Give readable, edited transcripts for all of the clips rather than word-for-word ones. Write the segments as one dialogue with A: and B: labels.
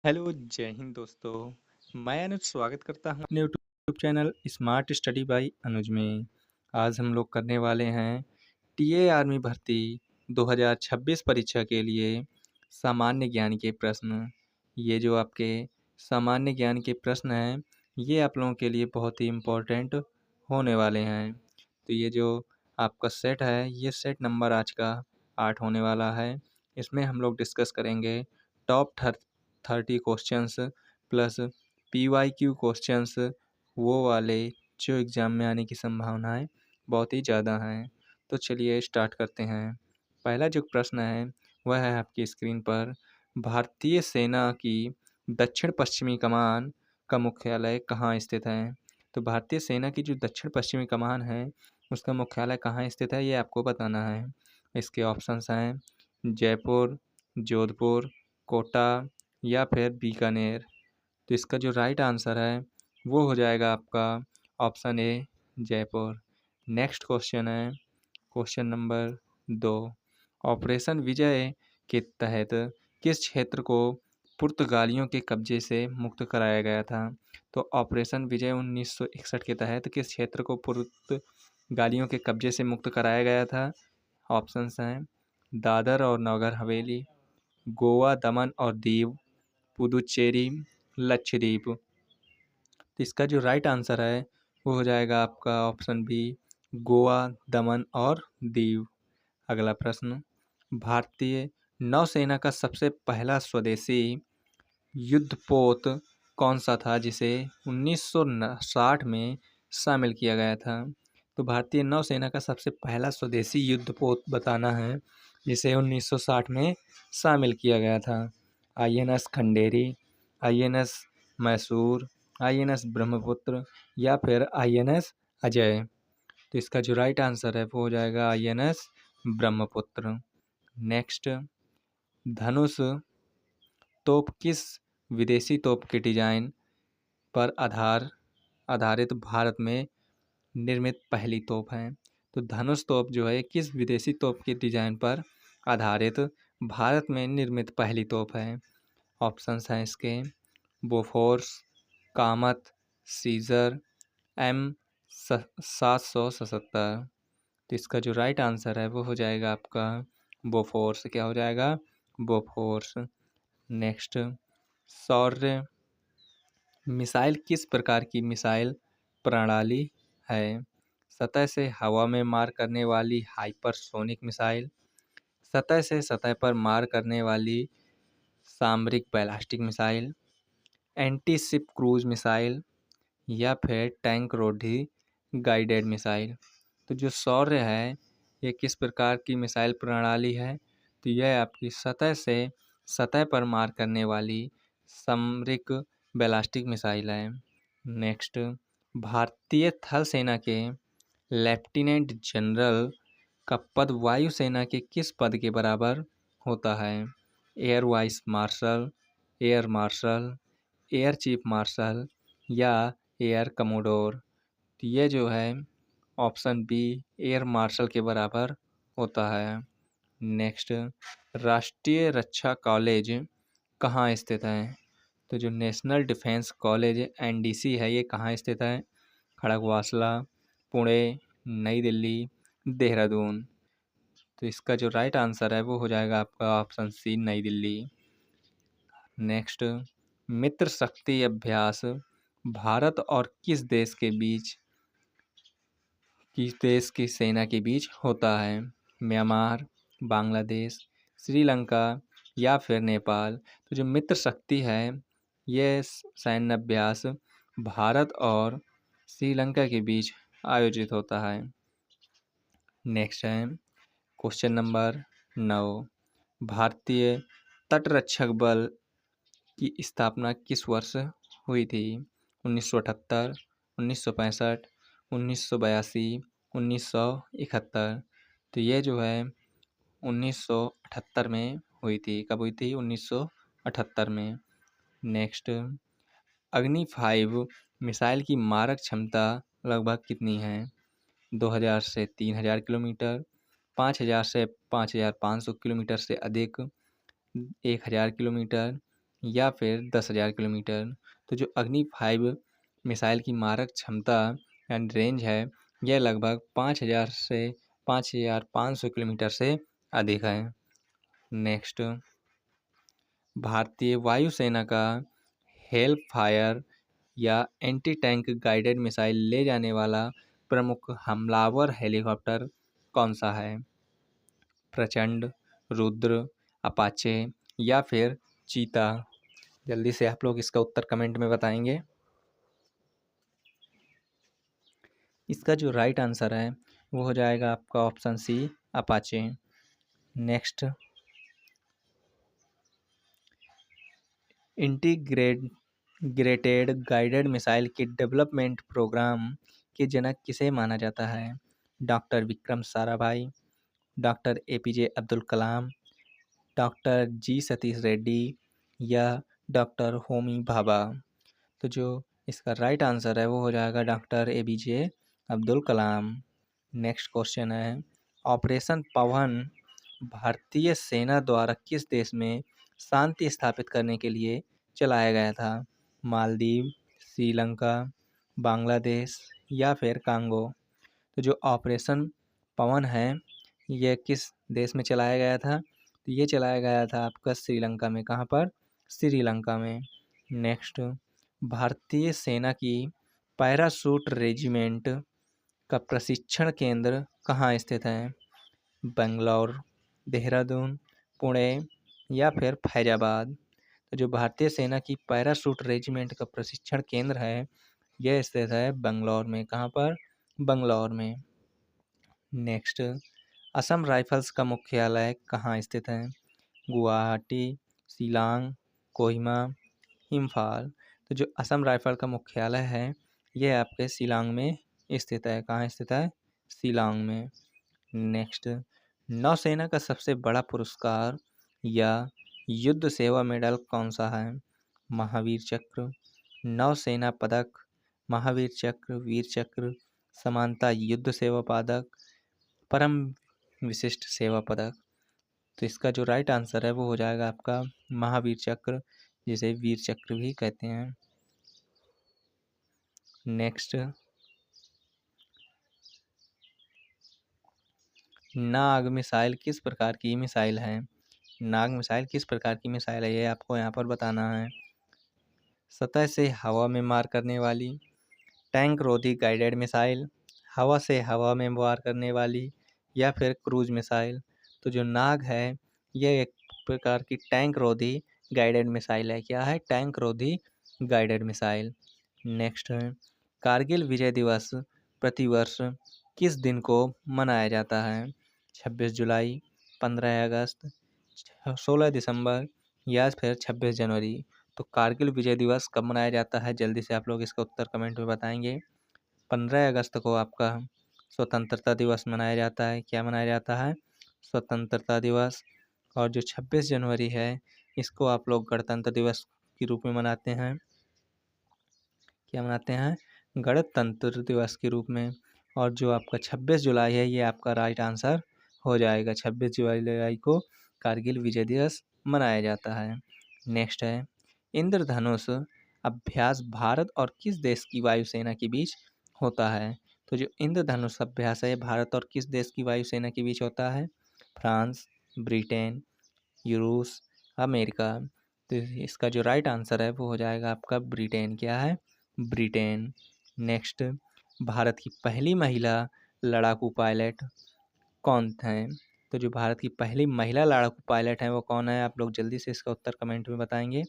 A: Hello, जय हिंद दोस्तों। मैं अनुज स्वागत करता हूं अपने YouTube channel smart study by Anuj में। आज हम लोग करने वाले हैं टीए आर्मी भर्ती 2026 परीक्षा के लिए सामान्य ज्ञान के प्रश्न। ये जो आपके सामान्य ज्ञान के प्रश्न हैं, ये आप लोगों के लिए बहुत ही इम्पोर्टेंट होने वाले हैं। तो ये जो आपका सेट है, ये सेट नंबर आज का 8 होने वाला है। इसमें हम लोग डिस्कस करेंगे top 30 questions plus PYQ questions, वो वाले जो एग्ज़ाम में आने की संभावनाएं बहुत ही ज़्यादा हैं। तो चलिए स्टार्ट करते हैं। पहला जो प्रश्न है वह है आपकी स्क्रीन पर। भारतीय सेना की दक्षिण पश्चिमी कमान का मुख्यालय कहाँ स्थित है? तो भारतीय सेना की जो दक्षिण पश्चिमी कमान है उसका मुख्यालय कहाँ स्थित है, ये आपको बताना है। इसके ऑप्शंस हैं जयपुर, जोधपुर, कोटा या फिर बीकानेर। तो इसका जो राइट आंसर है वो हो जाएगा आपका option A, Jaipur. Next question है क्वेश्चन नंबर 2। ऑपरेशन विजय के तहत किस क्षेत्र को पुर्तगालियों के कब्जे से मुक्त कराया गया था? तो ऑपरेशन विजय 1961 के तहत किस क्षेत्र को पुर्तगालियों के कब्जे से मुक्त कराया गया था? ऑप्शंस हैं दादर और नौगर हवेली, गोवा, दमन और दीव, पुदुचेरी, लक्षद्वीप। तो इसका जो राइट आंसर है वो हो जाएगा आपका ऑप्शन बी, गोवा, दमन और दीव। अगला प्रश्न, भारतीय नौसेना का सबसे पहला स्वदेशी युद्धपोत कौन सा था जिसे 1960 में शामिल किया गया था? तो भारतीय नौसेना का सबसे पहला स्वदेशी युद्धपोत बताना है जिसे 1960 में शामिल किया गया था। INS Khanderi, INS Mysore, INS Brahmaputra या फिर INS अजय। तो इसका जो राइट आंसर है वो हो जाएगा INS ब्रह्मपुत्र। नेक्स्ट, धनुष तोप किस विदेशी तोप के डिजाइन पर आधारित भारत में निर्मित पहली तोप है? तो धनुष तोप जो है किस विदेशी तोप के डिजाइन पर आधारित भारत में निर्मित पहली तोप है? ऑप्शंस हैं इसके बोफोर्स, कामत, सीजर, M777। तो इसका जो राइट आंसर है वो हो जाएगा आपका बोफोर्स। क्या हो जाएगा? बोफोर्स। नेक्स्ट, सौर्य मिसाइल किस प्रकार की मिसाइल प्रणाली है? सतह से हवा में मार करने वाली हाइपरसोनिक मिसाइल, सतह से सतह पर मार करने वाली सामरिक ballistic missile, anti ship cruise missile या फिर टैंक रोधी गाइडेड मिसाइल। तो जो सौर्य है ये किस प्रकार की मिसाइल प्रणाली है? तो यह आपकी सतह से सतह पर मार करने वाली सामरिक बैलिस्टिक मिसाइल है। नेक्स्ट, भारतीय थल सेना के लेफ्टिनेंट जनरल का पद वायुसेना के किस पद के बराबर होता है? Air vice marshal, air marshal, air chief marshal या एयर कमोडोर। तो ये जो है ऑप्शन बी, एयर मार्शल के बराबर होता है। नेक्स्ट, राष्ट्रीय रक्षा कॉलेज कहाँ स्थित है? तो जो नेशनल डिफेंस कॉलेज NDC है ये कहाँ स्थित है? खड़गवासला, पुणे, नई दिल्ली, देहरादून। तो इसका जो राइट आंसर है वो हो जाएगा आपका ऑप्शन सी, नई दिल्ली। नेक्स्ट, मित्र शक्ति अभ्यास भारत और किस देश की सेना के बीच होता है? म्यांमार, बांग्लादेश, श्रीलंका या फिर नेपाल। तो जो मित्र शक्ति है ये सैन्य अभ्यास भारत और श्रीलंका के बीच आयोजित होता है। नेक्स्ट है क्वेश्चन नंबर 9। भारतीय तटरक्षक बल की स्थापना किस वर्ष हुई थी? 1978, 1965, 1982, 1971। तो ये जो है 1978 में हुई थी। कब हुई थी? 1978 में। नेक्स्ट, अग्नि 5 मिसाइल की मारक क्षमता लगभग कितनी है? 2000 से 3000 किलोमीटर, 5000 से 5500 किलोमीटर से अधिक, 1000 किलोमीटर या फिर 10,000 किलोमीटर। तो जो अग्नि 5 मिसाइल की मारक क्षमता एंड रेंज है, यह लगभग 5,000 से 5,500 किलोमीटर से अधिक है। नेक्स्ट, भारतीय वायुसेना का हेल्प फायर या एंटी टैंक गाइडेड मिसाइल ले जाने वाला प्रमुख हमलावर हेलीकॉप्टर कौन सा है? प्रचंड, रुद्र, अपाचे या फिर चीता? जल्दी से आप लोग इसका उत्तर कमेंट में बताएंगे। इसका जो राइट आंसर है वो हो जाएगा आपका option C, Apache. Next, integrated guided missile के डेवलपमेंट प्रोग्राम के जनक किसे माना जाता है? Doctor Vikram Sarabhai, doctor APJ Abdul Kalam, doctor G Satish Reddy या डॉक्टर होमी भाभा? तो जो इसका राइट आंसर है वो हो जाएगा डॉक्टर एपीजे अब्दुल कलाम। नेक्स्ट क्वेश्चन है, ऑपरेशन पवन भारतीय सेना द्वारा किस देश में शांति स्थापित करने के लिए चलाया गया था? मालदीव, श्रीलंका, बांग्लादेश या फिर कांगो? तो जो ऑपरेशन पवन है ये किस देश में चलाया गया था? तो ये चलाया गया था आपका श्रीलंका में। कहाँ पर? श्रीलंका में। नेक्स्ट, भारतीय सेना की पैराशूट रेजिमेंट का प्रशिक्षण केंद्र कहाँ स्थित है? बेंगलोर, देहरादून, पुणे या फिर फैजाबाद? तो जो भारतीय सेना की पैराशूट रेजिमेंट का प्रशिक्षण केंद्र है यह स्थित है बेंगलोर में। कहाँ पर? बेंगलोर में। नेक्स्ट, असम राइफल्स का मुख्यालय कहाँ स्थित है? गुवाहाटी, शिलांग, कोहिमा, इम्फाल? तो जो असम राइफल का मुख्यालय है यह आपके शिलांग में स्थित है। कहाँ स्थित है? शिलांग में। नेक्स्ट, नौसेना का सबसे बड़ा पुरस्कार या युद्ध सेवा मेडल कौन सा है? महावीर चक्र, नौसेना पदक, महावीर चक्र, वीर चक्र, समानता युद्ध सेवा पदक, परम विशिष्ट सेवा पदक? तो इसका जो राइट आंसर है वो हो जाएगा आपका महावीर चक्र, जिसे वीर चक्र भी कहते हैं। नेक्स्ट, नाग मिसाइल किस प्रकार की मिसाइल है? नाग मिसाइल किस प्रकार की मिसाइल है ये आपको यहाँ पर बताना है। सतह से हवा में मार करने वाली, टैंक रोधी गाइडेड मिसाइल, हवा से हवा में वार करने वाली या फिर क्रूज मिसाइल? तो जो नाग है ये एक प्रकार की टैंक रोधी गाइडेड मिसाइल है। क्या है? टैंक रोधी गाइडेड मिसाइल। नेक्स्ट है, कारगिल विजय दिवस प्रतिवर्ष किस दिन को मनाया जाता है? 26 जुलाई, 15 अगस्त, 16 दिसंबर या फिर 26 जनवरी? तो कारगिल विजय दिवस कब मनाया जाता है? जल्दी से आप लोग इसका उत्तर कमेंट में बताएंगे। 15 अगस्त को आपका स्वतंत्रता दिवस मनाया जाता है। क्या मनाया जाता है? स्वतंत्रता दिवस। और जो 26 जनवरी है इसको आप लोग गणतंत्र दिवस के रूप में मनाते हैं। क्या मनाते हैं? गणतंत्र दिवस के रूप में। और जो आपका 26 जुलाई है ये आपका राइट आंसर हो जाएगा। 26 जुलाई को कारगिल विजय दिवस मनाया जाता है। नेक्स्ट है, इंद्रधनुष अभ्यास भारत और किस देश की वायुसेना के बीच होता है? तो जो इंद्रधनुष अभ्यास है भारत और किस देश की वायुसेना के बीच होता है? फ्रांस, ब्रिटेन, रूस, अमेरिका? तो इसका जो राइट आंसर है वो हो जाएगा आपका ब्रिटेन। क्या है? ब्रिटेन। नेक्स्ट, भारत की पहली महिला लड़ाकू पायलट कौन है? तो जो भारत की पहली महिला लड़ाकू पायलट है वो कौन है? आप लोग जल्दी से इसका उत्तर कमेंट में बताएंगे।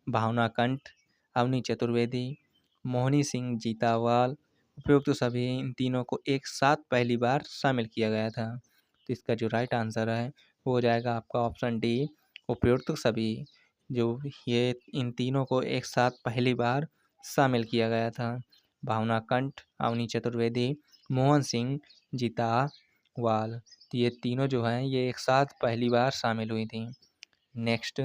A: भावना कंठ, अवनी चतुर्वेदी, मोहनी सिंह जीतावाल, उपयुक्त सभी? इन तीनों को एक साथ पहली बार शामिल किया गया था। तो इसका जो राइट आंसर है वो हो जाएगा आपका ऑप्शन डी, उपयुक्त सभी। जो ये इन तीनों को एक साथ पहली बार शामिल किया गया था। भावना कंठ, अवनी चतुर्वेदी, मोहन सिंह जीतावाल। तो ये तीनों जो हैं ये एक साथ पहली बार शामिल हुई थी। Next,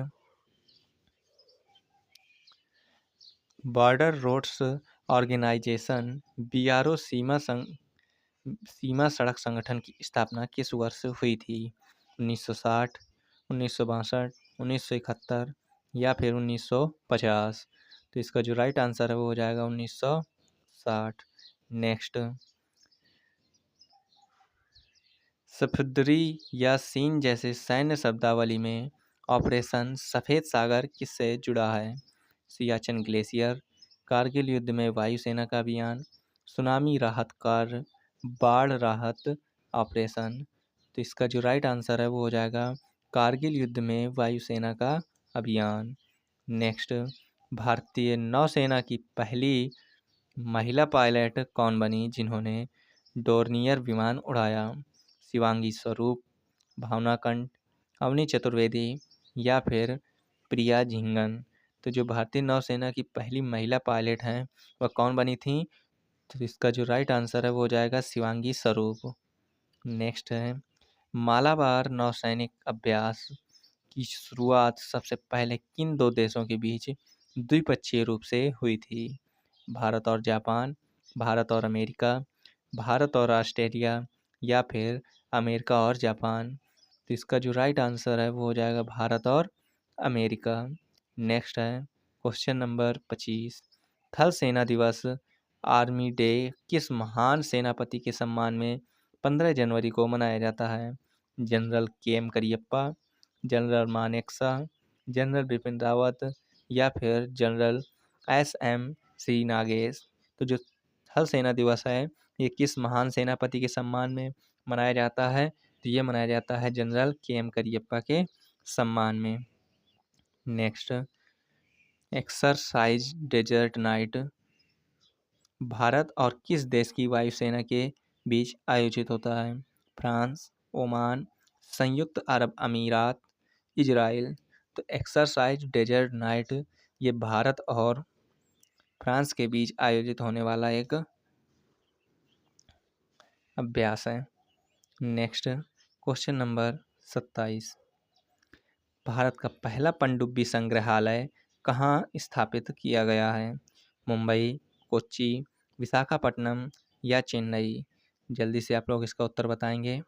A: border roads organisation BRO सीमा सड़क संगठन की स्थापना किस वर्ष हुई थी? 1960, 1962, 1971 या फिर 1950? तो इसका जो राइट आंसर है वो हो जाएगा 1960। नेक्स्ट, सफदरी या सीन जैसे सैन्य शब्दावली में ऑपरेशन सफ़ेद सागर किससे जुड़ा है? सियाचिन ग्लेशियर, कारगिल युद्ध में वायुसेना का अभियान, सुनामी राहत कार्य, बाढ़ राहत ऑपरेशन। तो इसका जो राइट आंसर है वो हो जाएगा कारगिल युद्ध में वायुसेना का अभियान। नेक्स्ट, भारतीय नौसेना की पहली महिला पायलट कौन बनी जिन्होंने डोर्नियर विमान उड़ाया? शिवांगी स्वरूप, भावना कंठ, अवनी चतुर्वेदी या फिर प्रिया झिंगन? तो जो भारतीय नौसेना की पहली महिला पायलट हैं वह कौन बनी थी? तो इसका जो राइट आंसर है वो हो जाएगा शिवांगी स्वरूप। नेक्स्ट है, मालाबार नौसैनिक अभ्यास की शुरुआत सबसे पहले किन दो देशों के बीच द्विपक्षीय रूप से हुई थी? भारत और जापान, भारत और अमेरिका, भारत और ऑस्ट्रेलिया या फिर अमेरिका और जापान? तो इसका जो राइट आंसर है वो हो जाएगा भारत और अमेरिका। नेक्स्ट है क्वेश्चन नंबर 25, थल सेना दिवस आर्मी डे किस महान सेनापति के सम्मान में 15 जनवरी को मनाया जाता है? General KM. Cariappa, general Manekshaw, general Bipin Rawat या फिर जनरल एस.एम. श्री नागेश? तो जो थल सेना दिवस है ये किस महान सेनापति के सम्मान में मनाया जाता है? तो ये मनाया जाता है जनरल के.एम. करियप्पा के सम्मान में। Next, exercise desert night Bharat और किस देश की वायुसेना के बीच आयोजित होता है? फ्रांस, ओमान, संयुक्त अरब अमीरात, इजराइल? तो एक्सरसाइज डेजर्ट नाइट ये भारत और फ्रांस के बीच आयोजित होने वाला एक अभ्यास है। नेक्स्ट, क्वेश्चन नंबर 27, भारत का पहला पनडुब्बी संग्रहालय कहाँ स्थापित किया गया है? मुंबई, कोच्चि, विशाखापट्टनम या चेन्नई? जल्दी से आप लोग इसका उत्तर बताएंगे।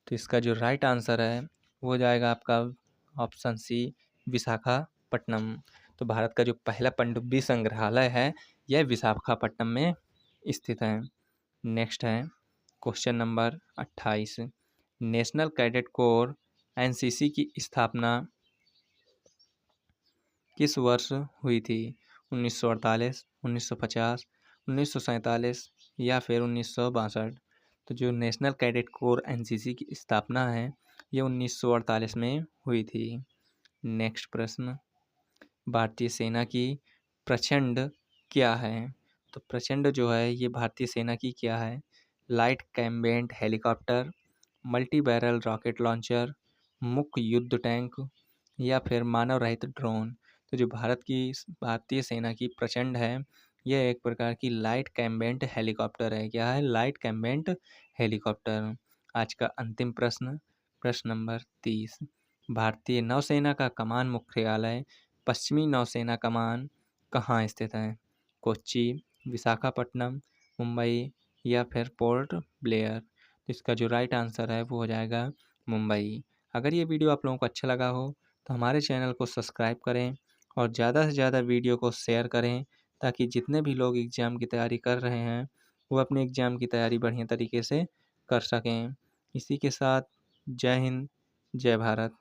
A: तो इसका जो राइट आंसर है वो हो जाएगा आपका ऑप्शन सी, विशाखापट्टनम। तो भारत का जो पहला पनडुब्बी संग्रहालय है यह विशाखापट्टनम में स्थित है। नेक्स्ट है question number 28, national cadet corps NCC की स्थापना किस वर्ष हुई थी? 1948, 1950, 1947 या फिर 1962? तो जो नेशनल कैडेट कोर एनसीसी की स्थापना है ये 1948 में हुई थी। नेक्स्ट प्रश्न, भारतीय सेना की प्रचंड क्या है? तो प्रचंड जो है ये भारतीय सेना की क्या है? Light combat helicopter, multi barrel rocket launcher, मुख्य युद्ध टैंक या फिर मानव रहित ड्रोन? तो जो भारतीय सेना की प्रचंड है यह एक प्रकार की लाइट कॉम्बैट हेलीकॉप्टर है। क्या है? Light combat helicopter. आज का अंतिम प्रश्न, प्रश्न नंबर 30, भारतीय नौसेना का कमान मुख्यालय पश्चिमी नौसेना कमान कहाँ स्थित है? कोच्चि, विशाखापट्टनम, मुंबई या फिर पोर्ट ब्लेयर? तो इसका जो राइट आंसर है वो हो जाएगा मुंबई। अगर ये वीडियो आप लोगों को अच्छा लगा हो तो हमारे चैनल को सब्सक्राइब करें और ज़्यादा से ज़्यादा वीडियो को शेयर करें ताकि जितने भी लोग एग्ज़ाम की तैयारी कर रहे हैं वो अपने एग्ज़ाम की तैयारी बढ़िया तरीके से कर सकें। इसी के साथ जय हिंद, जय भारत।